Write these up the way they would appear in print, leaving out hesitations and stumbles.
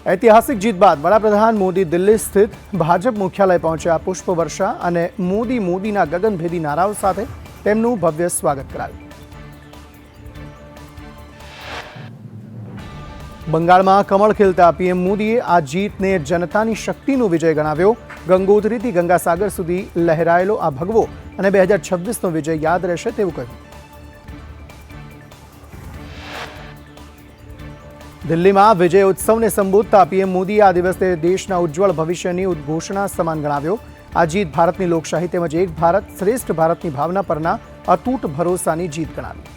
ऐतिहासिक जीत बाद वडाप्रधान मोदी दिल्ही स्थित भाजप मुख्यालय पहुंच्या। पुष्पवर्षा અને મોદીના ગગનભેદી નારાઓ સાથે તેમનું ભવ્ય સ્વાગત કરાયું। બંગાળમાં કમળ ખીલતા પીએમ મોદીએ આ જીતને જનતાની શક્તિનો વિજય ગણાવ્યો। ગંગોત્રીથી ગંગાસાગર સુધી લહેરાયેલો આ ભગવો અને 2026નો વિજય યાદ રહેશે તેવું કહ્યું। દિલ્હીમાં વિજય ઉત્સવને સંબોધતા પીએમ મોદીએ આ દિવસને દેશના ઉજ્જવળ ભવિષ્યની ઉદ્ઘોષણા સમાન ગણાવ્યો। આ જીત ભારતની લોકશાહી તેમજ એક ભારત શ્રેષ્ઠ ભારતની ભાવના પરના અતૂટ ભરોસાની જીત ગણાવી।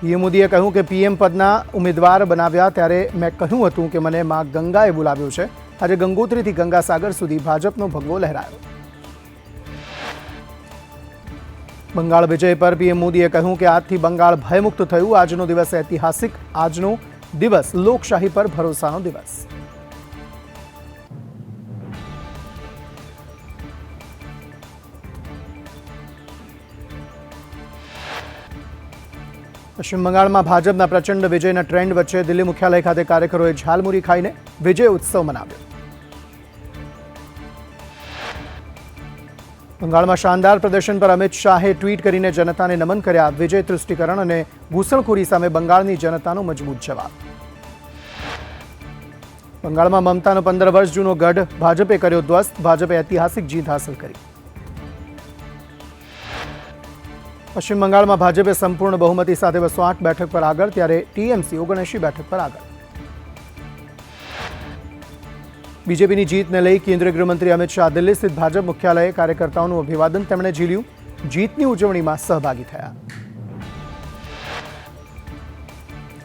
પીએમ મોદીએ કહ્યું કે પીએમ પદના ઉમેદવાર બનાવ્યા ત્યારે મેં કહ્યું હતું કે મને માં ગંગાએ બોલાવ્યો છે। આજે ગંગોત્રીથી ગંગાસાગર સુધી ભાજપનો ભગવો લહેરાયો। બંગાળ વિજય પર પીએમ મોદીએ કહ્યું કે આજથી બંગાળ ભયમુક્ત થયું। આજનો દિવસ ઐતિહાસિક, આજનો દિવસ લોકશાહી પર ભરોસાનો દિવસ। પશ્ચિમ બંગાળમાં ભાજપના પ્રચંડ વિજયના ટ્રેન્ડ વચ્ચે દિલ્હી મુખ્યાલય ખાતે કાર્યકરોએ ઝાલમુરી ખાઈને વિજય ઉત્સવ મનાવ્યો। બંગાળમાં શાનદાર પ્રદર્શન પર અમિત શાહે ટ્વીટ કરીને જનતાને નમન કર્યા। વિજય તૃષ્ટિકરણ અને ઘૂસણખોરી સામે બંગાળની જનતાનો મજબૂત જવાબ। બંગાળમાં મમતાનો 15 વર્ષ જૂનો ગઢ ભાજપે કર્યો ધ્વસ્ત। ભાજપે ઐતિહાસિક જીત હાંસલ કરી। પશ્ચિમ બંગાળમાં ભાજપે સંપૂર્ણ બહુમતી સાથે 208 બેઠક પર આગળ, ત્યારે ટીએમસી 79 બેઠક પર આગળ। બીજેપીની જીતને લઈ કેન્દ્રીય ગૃહમંત્રી અમિત શાહ દિલ્હી સ્થિત ભાજપ મુખ્યાલયે કાર્યકર્તાઓનું અભિવાદન તેમણે ઝીલ્યું। જીતની ઉજવણીમાં સહભાગી થયા।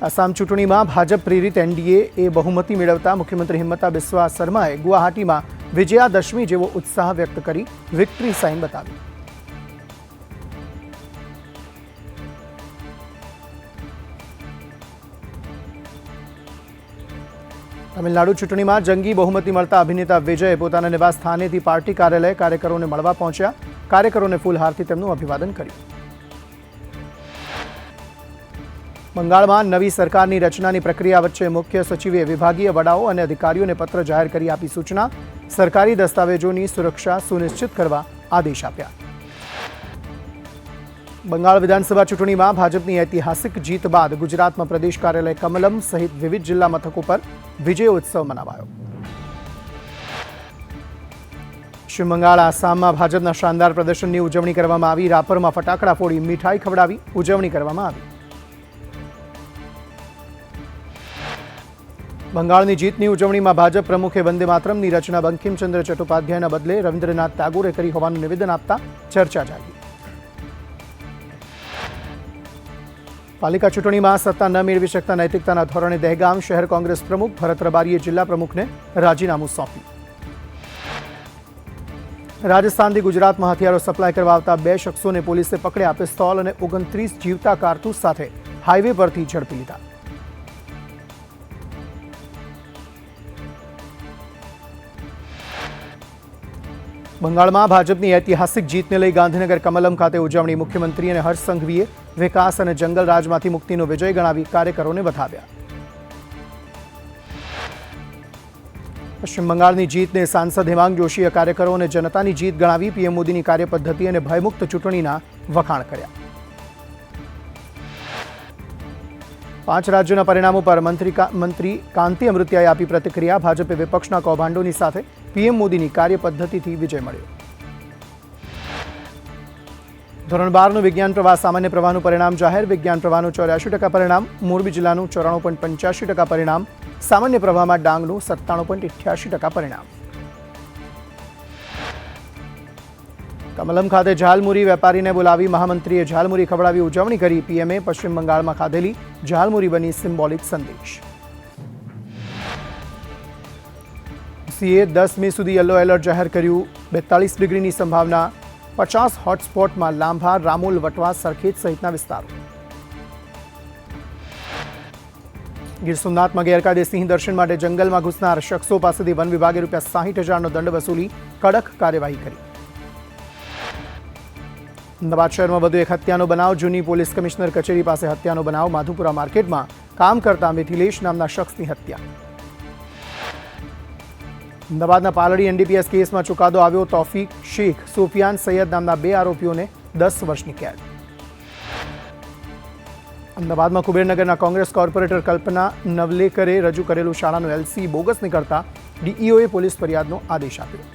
આસામ ચૂંટણીમાં ભાજપ પ્રેરિત એનડીએ બહુમતી મેળવતા મુખ્યમંત્રી હિમંતા બિસ્વા શર્માએ ગુવાહાટીમાં વિજયાદશમી જેવો ઉત્સાહ વ્યક્ત કરી વિક્ટરી સાઇન બતાવી। તમિલનાડુ ચૂંટણીમાં જંગી બહુમતી મળતા અભિનેતા વિજય પોતાના નિવાસ સ્થાનેથી પાર્ટી કાર્યાલય કાર્યકરોને મળવા પહોંચ્યા। કાર્યકરોને ફૂલહારથી તેમનું અભિવાદન કર્યું। બંગાળમાં નવી સરકારની રચનાની પ્રક્રિયા વચ્ચે મુખ્ય સચિવે વિભાગીય વડાઓ અને અધિકારીઓને પત્ર જાહેર કરી આપી સૂચના। સરકારી દસ્તાવેજોની સુરક્ષા સુનિશ્ચિત કરવા આદેશ આપ્યા। બંગાળ વિધાનસભા ચૂંટણીમાં ભાજપની ઐતિહાસિક જીત બાદ ગુજરાતમાં પ્રદેશ કાર્યાલય કમલમ સહિત વિવિધ જિલ્લા મથકો પર વિજય ઉત્સવ મનાવાયો। પશ્ચિમ બંગાળ આસામમાં ભાજપના શાનદાર પ્રદર્શનની ઉજવણી કરવામાં આવી। રાપરમાં ફટાકડા ફોડી મીઠાઈ ખવડાવી ઉજવણી કરવામાં આવી। બંગાળની જીતની ઉજવણીમાં ભાજપ પ્રમુખે વંદે માતરમની રચના બંકિમચંદ્ર ચટ્ટોપાધ્યાયના બદલે રવિન્દ્રનાથ ટાગોરે કરી હોવાનું નિવેદન આપતા ચર્ચા જાગી। પાલિકા ચૂંટણીમાં સત્તા ન મેળવી શકતા નૈતિકતાના ધોરણે દહેગામ શહેર કોંગ્રેસ પ્રમુખ ભરત રબારીએ જિલ્લા પ્રમુખને રાજીનામું સોંપ્યું। રાજસ્થાનથી ગુજરાતમાં હથિયારો સપ્લાય કરવા આવતા 2 શખ્સોને પોલીસે પકડ્યા। પિસ્તોલ અને 29 જીવતા કારતૂસ સાથે હાઈવે પરથી ઝડપી લીધા। બંગાળમાં ભાજપની ઐતિહાસિક જીતને લઈ ગાંધીનગર કમલમ ખાતે ઉજવણી। મુખ્યમંત્રી અને હર્ષ સંઘવીએ વિકાસ અને જંગલ રાજમાંથી મુક્તિનો વિજય ગણાવી કાર્યકરોને વધાવ્યા। પશ્ચિમ બંગાળની જીતને સાંસદ હેમાંગ જોશીએ કાર્યકરો અને જનતાની જીત ગણાવી। પીએમ મોદીની કાર્યપદ્ધતિ અને ભયમુક્ત ચૂંટણીના વખાણ કર્યા। 5 રાજ્યોના પરિણામો પર મંત્રી કાંતિ અમૃત્યાએ આપી પ્રતિક્રિયા। ભાજપે વિપક્ષના કૌભાંડોની સાથે પીએમ મોદીની કાર્યપદ્ધતિથી વિજય મળ્યો। ધોરણ 12નું વિજ્ઞાન પ્રવાહ સામાન્ય પ્રવાહનું પરિણામ જાહેર। વિજ્ઞાન પ્રવાહનું 84% પરિણામ, મોરબી જિલ્લાનું 94.85% પરિણામ, સામાન્ય પ્રવાહમાં ડાંગનું 97.88% પરિણામ। કમલમ ખાતે ઝાલમુરી વેપારીને બોલાવી મહામંત્રીએ ઝાલમુરી ખવડાવી ઉજવણી કરી। પીએમએ પશ્ચિમ બંગાળમાં ખાધેલી ઝાલમુરી બની સિમ્બોલિક સંદેશ। સીએ 10 મે સુધી યલો એલર્ટ જાહેર કર્યું। 42 ડિગ્રીની સંભાવના। 50 હોટસ્પોટમાં લાંભા, રામોલ, વટવા, સરખેજ સહિતના વિસ્તારો। ગીર સોમનાથમાં ગેરકાયદે સિંહ દર્શન માટે જંગલમાં ઘૂસનાર શખ્સો પાસેથી વન વિભાગે ₹60,000નો દંડ વસૂલી કડક કાર્યવાહી કરી। અમદાવાદ શહેરમાં વધુ એક હત્યાનો બનાવ। જૂની પોલીસ કમિશનર કચેરી પાસે હત્યાનો બનાવ। માધુપુરા માર્કેટમાં કામ કરતા મિથિલેશ નામના શખ્સની હત્યા. અમદાવાદના પાલડી એનડીપીએસ કેસમાં ચુકાદો આવ્યો. તોફીક શેખ, સુફિયાન સૈયદ નામના 2 આરોપીઓને 10 વર્ષની કેદ. અમદાવાદમાં કુબેરનગરના કોંગ્રેસ કોર્પોરેટર કલ્પના નવલેકરે રજૂ કરેલું શાળાનું એલસી બોગસ નીકળતા ડીઈઓએ પોલીસ ફરિયાદનો આદેશ આપ્યો.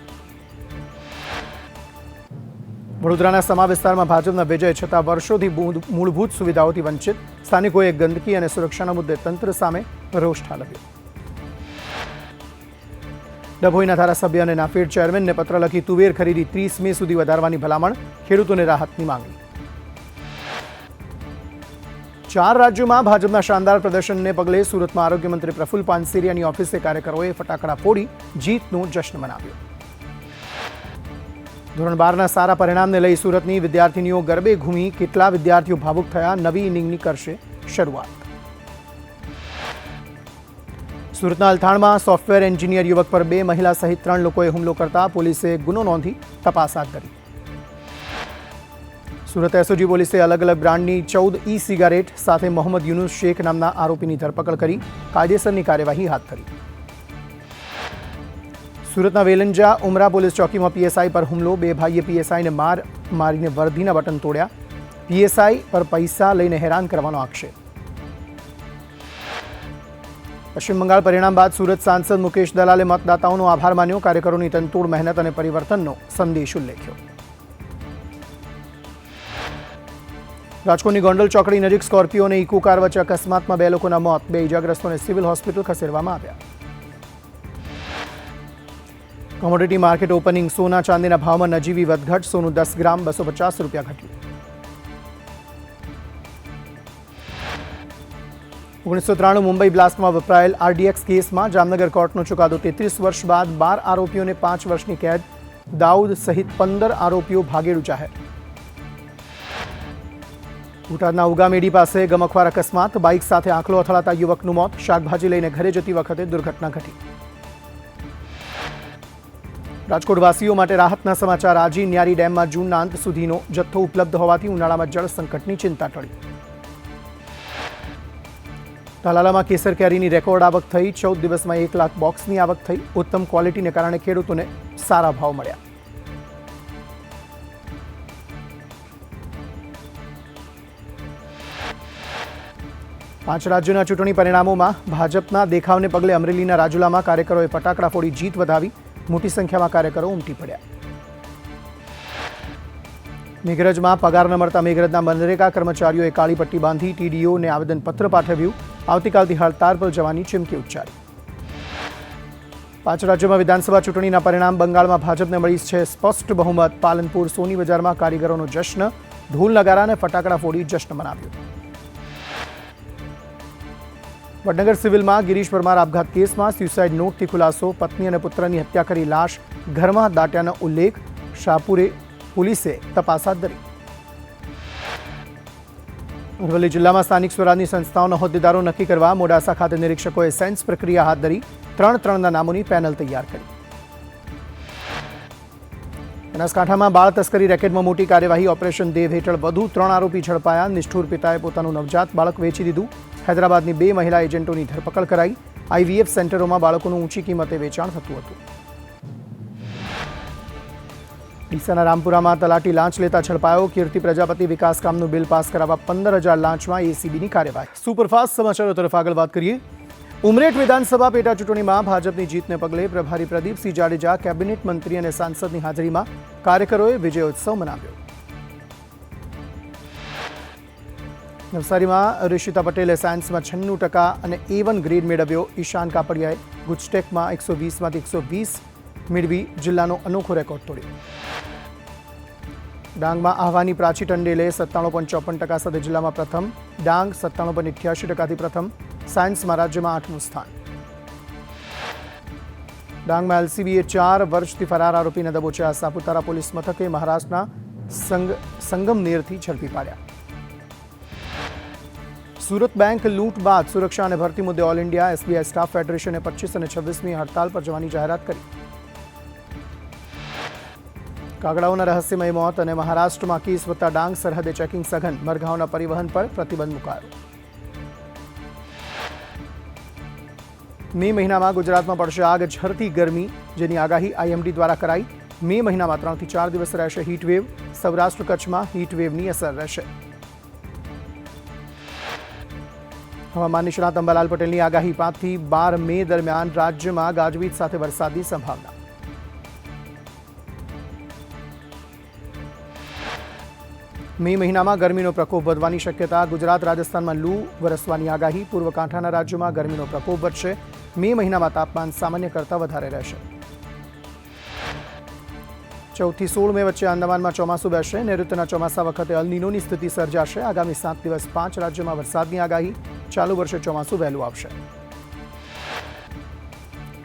વડોદરાના સમા વિસ્તારમાં ભાજપના વિજય છતાં વર્ષોથી મૂળભૂત સુવિધાઓથી વંચિત સ્થાનિકોએ ગંદકી અને સુરક્ષાના મુદ્દે તંત્ર સામે રોષ ઠાલવ્યો. ડભોઈના ધારાસભ્ય અને નાફેડ ચેરમેનને પત્ર લખી તુવેર ખરીદી 30 મે સુધી વધારવાની ભલામણ, ખેડૂતોને રાહતની માંગણી. 4 રાજ્યોમાં ભાજપના શાનદાર પ્રદર્શનને પગલે સુરતમાં આરોગ્ય મંત્રી પ્રફુલ્લ પાનસેરિયાની ઓફિસે કાર્યકરોએ ફટાકડા ફોડી જીતનો જશ્ન મનાવ્યો. ધોરણ 12ના સારા પરિણામને લઈ સુરતની વિદ્યાર્થીનીઓ ગરબે ઘૂમી. કેટલા વિદ્યાર્થીઓ ભાવુક થયા. નવી ઇનિંગની કરશે શરૂઆત. સુરતના અલથાણમાં સોફ્ટવેર એન્જિનિયર યુવક પર 2 મહિલા સહિત 3 લોકોએ હુમલો કરતા પોલીસે ગુનો નોંધી તપાસ હાથ ધરી. સુરત એસઓજી પોલીસે અલગ અલગ બ્રાન્ડની 14 ઈ સિગારેટ સાથે મોહમ્મદ યુનુસ શેખ નામના આરોપીની ધરપકડ કરી કાયદેસરની કાર્યવાહી હાથ ધરી. સુરતના વેલંજા ઉમરા પોલીસ ચોકીમાં પીએસઆઈ પર હુમલો. 2 ભાઈએ પીએસઆઈને મારીને વર્દીના બટન તોડ્યા. પીએસઆઈ પર પૈસા લઈને હેરાન કરવાનો આક્ષેપ. પશ્ચિમ બંગાળ પરિણામ બાદ સુરત સાંસદ મુકેશ દલાલે મતદાતાઓનો આભાર માન્યો. કાર્યકરોની તનતોડ મહેનત અને પરિવર્તનનો સંદેશ ઉલ્લેખ્યો. રાજકોટની ગોંડલ ચોકડી નજીક સ્કોર્પિયો અને ઇકો કાર વચ્ચે અકસ્માતમાં 2 લોકોના મોત. 2 ઇજાગ્રસ્તોને સિવિલ હોસ્પિટલ ખસેડવામાં આવ્યા. Commodity market opening. સોના ચાંદીના ભાવમાં નજીવી વધઘટ. સોનું 10 ગ્રામ 250 રૂપિયા ઘટ્યું. 1993 મુંબઈ બ્લાસ્ટમાં વપરાયેલ આરડીએક્સ કેસમાં જામનગર કોર્ટનો ચુકાદો. 33 વર્ષ બાદ 12 આરોપીઓને 5 વર્ષની કેદ. દાઉદ સહિત 15 આરોપીઓ ભાગેડુ જાહેર. બોટાદના ઉગામેડી પાસે ગમખ્વાર અકસ્માત. બાઇક સાથે આંખલો અથડાતા યુવકનું મોત. શાકભાજી લઈને ઘરે જતી વખતે દુર્ઘટના ઘટી. રાજકોટવાસીઓ માટે રાહતના સમાચાર. આજી ન્યારી ડેમમાં જૂનના અંત સુધીનો જથ્થો ઉપલબ્ધ હોવાથી ઉનાળામાં જળ સંકટની ચિંતા ટળી. તાલાલામાં કેસર કેરીની રેકોર્ડ આવક થઈ. 14 દિવસમાં 1 લાખ બોક્સની આવક થઈ. ઉત્તમ ક્વોલિટીને કારણે ખેડૂતોને સારા ભાવ મળ્યા. પાંચ રાજ્યોના ચૂંટણી પરિણામોમાં ભાજપના દેખાવને પગલે અમરેલીના રાજુલામાં કાર્યકરોએ ફટાકડા ફોડી જીત વધાવી. મોટી સંખ્યામાં કાર્યકરો ઉમટી પડ્યા. મેઘરજમાં પગાર ન મળતા મેઘરજના મનરેગા કર્મચારીઓએ કાળી પટ્ટી બાંધી ટીડીઓને આવેદનપત્ર પાઠવ્યું. આવતીકાલથી હડતાળ પર જવાની ચીમકી ઉચ્ચારી. 5 રાજ્યોમાં વિધાનસભા ચૂંટણીના પરિણામ. બંગાળમાં ભાજપને મળી છે સ્પષ્ટ બહુમત. પાલનપુર સોની બજારમાં કારીગરોનો જશ્ન. ઢોલ નગારા અને ફટાકડા ફોડી જશ્ન મનાવ્યો. વડનગર સિવિલમાં ગિરીશ પરમાર આપઘાત કેસમાં સ્યુસાઇડ નોટથી ખુલાસો. પત્ની અને પુત્રની હત્યા કરી લાશ ઘરમાં દાટ્યાનો ઉલ્લેખ. શાહપુરે પોલીસે તપાસ હાથ ધરી. અરવલ્લી જિલ્લામાં સ્થાનિક સ્વરાજની સંસ્થાઓના હોદ્દેદારો નક્કી કરવા મોડાસા ખાતે નિરીક્ષકોએ સેન્સ પ્રક્રિયા હાથ ધરી. 3 નામોની પેનલ તૈયાર કરી. બનાસકાંઠામાં બાળ તસ્કરી રેકેટમાં મોટી કાર્યવાહી. ઓપરેશન દેવ હેઠળ વધુ 3 આરોપી ઝડપાયા. નિષ્ઠુર પિતાએ પોતાનું નવજાત બાળક વેચી દીધું. હૈદરાબાદની 2 મહિલા એજન્ટોની ધરપકડ કરાઈ. આઈવીએફ સેન્ટરોમાં બાળકોનું ઊંચી કિંમતે વેચાણ થતું હતું. ડીસાના રામપુરામાં તલાટી લાંચ લેતા ઝડપાયો. કીર્તિ પ્રજાપતિ વિકાસ કામનું બિલ પાસ કરાવવા 15,000 લાંચમાં એસીબીની કાર્યવાહી. સુપરફાસ્ટ સમાચારો તરફ આગળ વાત કરીએ. ઉમરેઠ વિધાનસભા પેટા ચૂંટણીમાં ભાજપની જીતને પગલે પ્રભારી પ્રદીપસિંહ જાડેજા, કેબિનેટ મંત્રી અને સાંસદની હાજરીમાં કાર્યકરોએ વિજયોત્સવ મનાવ્યો. નવસારીમાં ઋષિતા પટેલે સાયન્સમાં 96% અને A1 ગ્રેડ મેળવ્યો. ઈશાન કાપડિયાએ ગુજટેકમાં 120માંથી 120 મેળવી જિલ્લાનો અનોખો રેકોર્ડ તોડ્યો. ડાંગમાં આહવાની પ્રાચી ટંડેલે 97.54% સાથે જિલ્લામાં પ્રથમ. ડાંગ 97.88%થી પ્રથમ. સાયન્સમાં રાજ્યમાં 8મું સ્થાન. ડાંગમાં એલસીબીએ 4 વર્ષથી ફરાર આરોપીને દબોચ્યા. સાપુતારા પોલીસ મથકે મહારાષ્ટ્રના સંગમનેરથી ઝડપી પાડ્યા. સુરત બેંક લૂંટ બાદ સુરક્ષા અને ભરતી મુદ્દે ઓલ ઇન્ડિયા એસબીઆઈ સ્ટાફ ફેડરેશને 25 અને 26મી હડતાલ પર જવાની જાહેરાત કરી. કાગડાઓના રહસ્યમય મોત અને મહારાષ્ટ્રમાં કેસ વધતા ડાંગ સરહદે ચેકિંગ સઘન. મરઘાઓના પરિવહન પર પ્રતિબંધ મુકાયો. મે મહિનામાં ગુજરાતમાં પડશે આગ ઝરતી ગરમી, જેની આગાહી આઈએમડી દ્વારા કરાઈ. મે મહિનામાં 3 થી 4 દિવસ રહેશે હીટવેવ. સૌરાષ્ટ્ર કચ્છમાં હીટવેવની અસર રહેશે. હવામાન નિષ્ણાત અંબાલાલ પટેલની આગાહી 5 થી 12 મે દરમિયાન રાજ્યમાં ગાજવીજ સાથે વરસાદની સંભાવના. મે મહિનામાં ગરમીનો પ્રકોપ વધવાની શક્યતા. ગુજરાત રાજસ્થાનમાં લૂ વરસવાની આગાહી. પૂર્વ કાંઠાના રાજ્યોમાં ગરમીનો પ્રકોપ વધશે. મે મહિનામાં તાપમાન સામાન્ય કરતાં વધારે રહેશે. 14 થી 16 મે વચ્ચે આંદામાનમાં ચોમાસું બેસશે. નૈઋત્યના ચોમાસા વખતે અલ નીનોની સ્થિતિ સર્જાશે. આગામી 7 દિવસ 5 રાજ્યોમાં વરસાદની આગાહી. ચાલુ વર્ષે ચોમાસું વહેલું આવશે.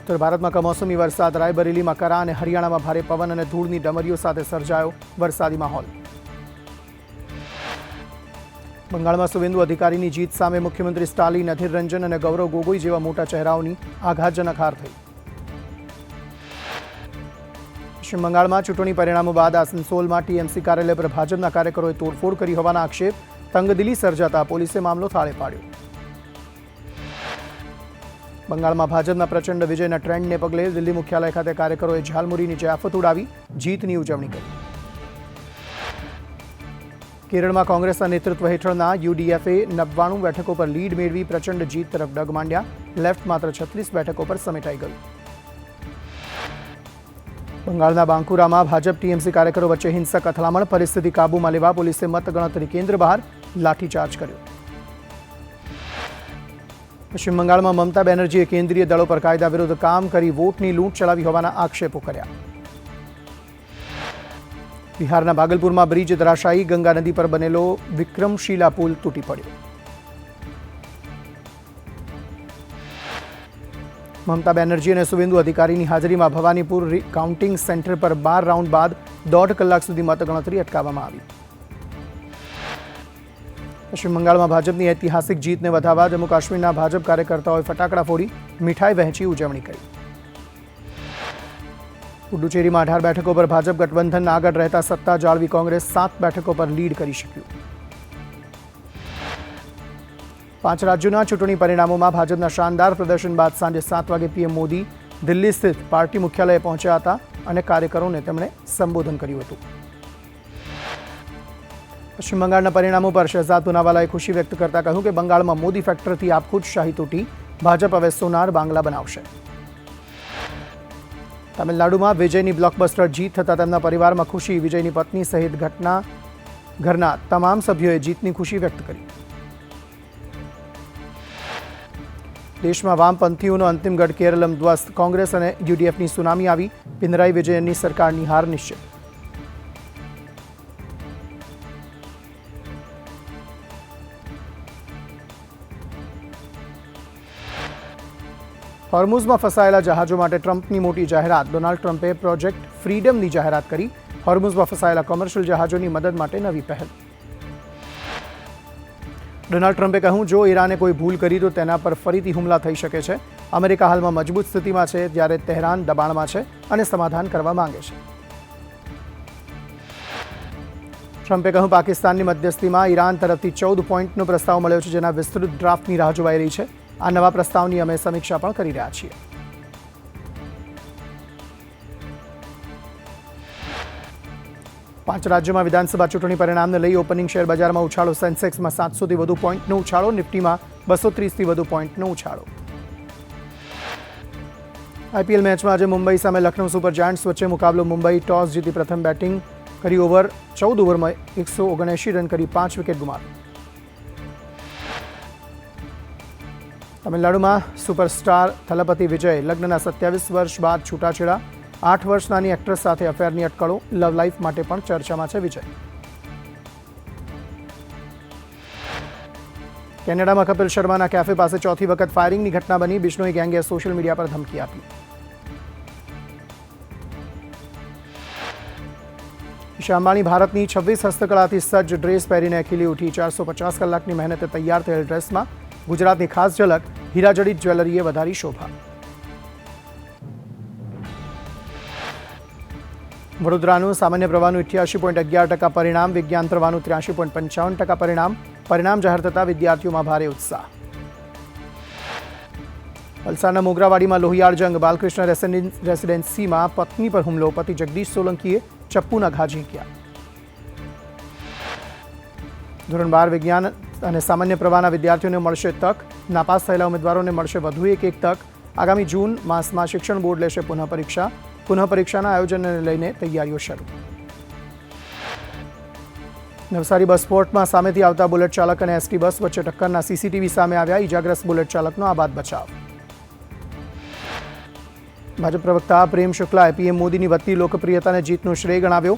ઉત્તર ભારતમાં કમોસમી વરસાદ. રાયબરેલીમાં કરા અને હરિયાણામાં ભારે પવન અને ધૂળની ડમરીઓ સાથે સર્જાયો વરસાદી માહોલ. બંગાળમાં સુવેન્દુ અધિકારીની જીત સામે મુખ્યમંત્રી સ્ટાલિન, અધીર રંજન અને ગૌરવ ગોગોઈ જેવા મોટા ચહેરાઓની આઘાતજનક હાર થઈ. પશ્ચિમ બંગાળમાં ચૂંટણી પરિણામો બાદ આસનસોલમાં ટીએમસી કાર્યાલય પર ભાજપના કાર્યકરોએ તોડફોડ કરી હોવાના આક્ષેપ. તંગદિલી સર્જાતા પોલીસે મામલો થાળે પાડ્યો. બંગાળમાં ભાજપના પ્રચંડ વિજયના ટ્રેન્ડને પગલે દિલ્હી મુખ્યાલય ખાતે કાર્યકરોએ ઝાલમુરીની જયાફત ઉડાવી જીતની ઉજવણી કરી. કેરળમાં કોંગ્રેસના નેતૃત્વ હેઠળના યુડીએફએ 99 બેઠકો પર લીડ મેળવી પ્રચંડ જીત તરફ ડગ માંડ્યા. લેફ્ટ માત્ર 36 બેઠકો પર સમેટાઈ ગયું. બંગાળના બાંકુરામાં ભાજપ ટીએમસી કાર્યકરો વચ્ચે હિંસક અથડામણ. પરિસ્થિતિ કાબૂમાં લેવા પોલીસે મતગણતરી કેન્દ્ર બહાર લાઠીચાર્જ કર્યો. પશ્ચિમ બંગાળમાં મમતા બેનર્જીએ કેન્દ્રીય દળો પર કાયદા વિરુદ્ધ કામ કરી વોટની લૂંટ ચલાવી હોવાના આક્ષેપો કર્યા. બિહારના ભાગલપુરમાં બ્રિજ ધરાશાયી. ગંગા નદી પર બનેલો વિક્રમશીલા પુલ તૂટી પડ્યો. મમતા બેનર્જી અને સુવેન્દુ અધિકારીની હાજરીમાં ભવાનીપુર કાઉન્ટિંગ સેન્ટર પર 12 રાઉન્ડ બાદ 1.5 કલાક સુધી મતગણતરી અટકાવવામાં આવી. પશ્ચિમ બંગાળમાં ભાજપની ઐતિહાસિક જીતને વધાવવા જમ્મુ કાશ્મીરના ભાજપ કાર્યકર્તાઓએ ફટાકડા ફોડી મીઠાઈ વહેંચી ઉજવણી કરી. પુડુચેરીમાં 18 બેઠકો પર ભાજપ ગઠબંધન આગળ રહેતા સત્તા જાળવી કોંગ્રેસ 7 બેઠકો પર લીડ કરી શક્યું. 5 રાજ્યોના ચૂંટણી પરિણામોમાં ભાજપના શાનદાર પ્રદર્શન બાદ સાંજે 7 વાગે પીએમ મોદી દિલ્હી સ્થિત પાર્ટી મુખ્યાલયે પહોંચ્યા હતા અને કાર્યકરોને તેમણે સંબોધન કર્યું હતું. પશ્ચિમ બંગાળના પરિણામો પર શહેજાદ પૂનાવાલાએ ખુશી વ્યક્ત કરતા કહ્યું કે બંગાળમાં મોદી ફેક્ટરથી આપખુદ શાહી તૂટી. ભાજપ હવે સોનાર બાંગ્લા બનાવશે. તમિલનાડુમાં વિજયની બ્લોકબસ્ટર જીત થતાં તેમના પરિવારમાં ખુશી. વિજયની પત્ની સહિત ઘરના તમામ સભ્યોએ જીતની ખુશી વ્યક્ત કરી. દેશમાં વામપંથીઓનો અંતિમ ગઢ કેરલમ ધ્વસ્ત. કોંગ્રેસ અને યુડીએફની સુનામી આવી. પિનરાઈ વિજયનની સરકારની હાર નિશ્ચિત. હોર્મુઝમાં ફસાયેલા જહાજો માટે ટ્રમ્પની મોટી જાહેરાત. ડોનાલ્ડ ટ્રમ્પે પ્રોજેક્ટ ફ્રીડમની જાહેરાત કરી. હોર્મુઝમાં ફસાયેલા કોમર્શિયલ જહાજોની મદદ માટે નવી પહેલ. ડોનાલ્ડ ટ્રમ્પે કહ્યું, જો ઈરાને કોઈ ભૂલ કરી તો તેના પર ફરીથી હુમલા થઈ શકે છે. અમેરિકા હાલમાં મજબૂત સ્થિતિમાં છે, જ્યારે તહેરાન દબાણમાં છે અને સમાધાન કરવા માંગે છે. ટ્રમ્પે કહ્યું, પાકિસ્તાનની મધ્યસ્થીમાં ઈરાન તરફથી 14 પોઈન્ટનો પ્રસ્તાવ મળ્યો છે, જેના વિસ્તૃત ડ્રાફ્ટની રાહ જોવાઈ રહી છે. આ નવા પ્રસ્તાવની અમે સમીક્ષા પણ કરી રહ્યા છીએ. પાંચ રાજ્યોમાં વિધાનસભા ચૂંટણી પરિણામને લઈ ઓપનિંગ શેર બજારમાં ઉછાળો. સેન્સેક્સમાં 700થી વધુ પોઈન્ટનો ઉછાળો. નિફ્ટીમાં 230થી વધુ પોઈન્ટનો ઉછાળો. આઈપીએલ મેચમાં આજે મુંબઈ સામે લખનઉ સુપર જાયન્ટ્સ વચ્ચે મુકાબલો. મુંબઈ ટોસ જીતી પ્રથમ બેટિંગ કરી. 14 ઓવરમાં 179 રન કરી 5 વિકેટ ગુમાવી. તમિલનાડુમાં સુપરસ્ટાર થલપતિ વિજય લગ્નના 27 વર્ષ બાદ છૂટાછેડા. 8 વર્ષ નાની એક્ટ્રેસ સાથે અફેરની અટકળો. લવ લાઈફ માટે પણ ચર્ચામાં છે વિજય. કેનેડામાં કપિલ શર્માના કેફે પાસે ચોથી વખત ફાયરિંગની ઘટના બની. બિશ્નોઈ ગેંગે સોશિયલ મીડિયા પર ધમકી આપી. ઈશા અંબાણી ભારતની 26 હસ્તકળાથી સજ્જ ડ્રેસ પહેરીને ખીલી ઉઠી. 450 કલાકની મહેનતે તૈયાર થયેલ ડ્રેસમાં ગુજરાતની ખાસ ઝલક. હીરાજડિત જ્વેલરીએ વધારી શોભા. વડોદરાનું સામાન્ય પ્રવાહનું 88.11% પરિણામ. વિજ્ઞાન પ્રવાહનું 83.55% પરિણામ જાહેર થતાં વિદ્યાર્થીઓમાં ભારે ઉત્સાહ. વલસાડના મોગરાવાડીમાં લોહિયાળ જંગ. બાલકૃષ્ણ રેસિડેન્સીમાં પત્ની પર હુમલો. પતિ જગદીશ સોલંકીએ ચપ્પુના ઘા ઝીંક્યા. ધોરણ 12 વિજ્ઞાન અને સામાન્ય પ્રવાહના વિદ્યાર્થીઓને મળશે તક. નાપાસ થયેલા ઉમેદવારોને મળશે વધુ એક તક. આગામી જૂન માસમાં શિક્ષણ બોર્ડ લેશે પુનઃપરીક્ષા. પુનઃપરીક્ષાના આયોજનને લઈને તૈયારીઓ શરૂ. નવસારી બસ સ્ફોટમાં સામેથી આવતા બુલેટ ચાલક અને એસટી બસ વચ્ચે ટક્કરના સીસીટીવી સામે આવ્યા. ઈજાગ્રસ્ત બુલેટ ચાલકનો આબાદ બચાવ. ભાજપ પ્રવક્તા પ્રેમ શુક્લાએ પીએમ મોદીની વધતી લોકપ્રિયતાને જીતનો શ્રેય ગણાવ્યો.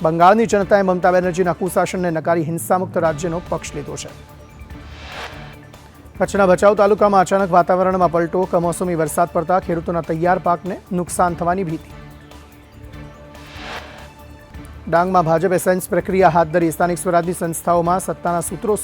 બંગાળની જનતાએ મમતા બેનર્જીના કુશાસનને નકારી હિંસામુક્ત રાજ્યનો પક્ષ લીધો છે. કચ્છના ભચાઉ તાલુકામાં અચાનક વાતાવરણમાં પલટો. કમોસમી વરસાદ પડતા ખેડૂતોના તૈયાર પાકને નુકસાન થવાની ભીતિ. ડાંગમાં ભાજપે સેન્સ પ્રક્રિયા હાથ ધરી. સ્થાનિક સ્વરાજની સંસ્થાઓમાં સત્તાના સૂત્રો